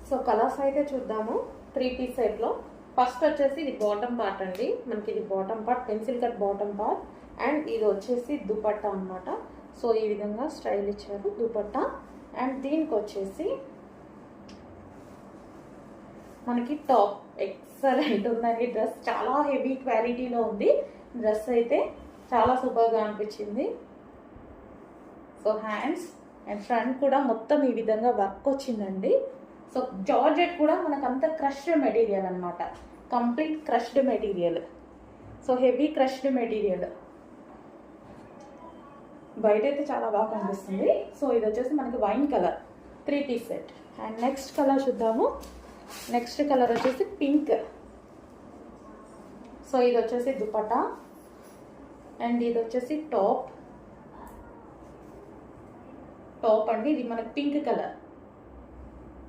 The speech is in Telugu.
సో కలర్స్ అయితే చూద్దాము. 3 పీస్ సెట్లో ఫస్ట్ వచ్చేసి ఇది బాటమ్ పార్ట్ అండి. మనకి ఇది bottom part, pencil cut bottom part. And ఇది వచ్చేసి దుపట్టా అన్నమాట. సో ఈ విధంగా స్టైల్ ఇచ్చారు దుపట్టా. అండ్ దీనికి వచ్చేసి మనకి టాప్. ఎక్సలెంట్ ఉందండి డ్రెస్, చాలా హెవీ క్వాలిటీలో ఉంది డ్రెస్ అయితే, చాలా సూపర్గా అనిపించింది. సో హ్యాండ్స్ అండ్ ఫ్రంట్ కూడా మొత్తం ఈ విధంగా వర్క్ వచ్చిందండి. సో జార్జెట్ కూడా మనకంతా క్రష్డ్ మెటీరియల్ అనమాట, complete crushed material. So heavy crushed material, బయట అయితే చాలా బాగా కనిపిస్తుంది. సో ఇది వచ్చేసి మనకి wine colour 3 piece set. And next colour చూద్దాము. నెక్స్ట్ కలర్ వచ్చేసి పింక్. సో ఇది వచ్చేసి దుపట్టా అండ్ ఇది వచ్చేసి టాప్ అండి. ఇది మనకి పింక్ కలర్.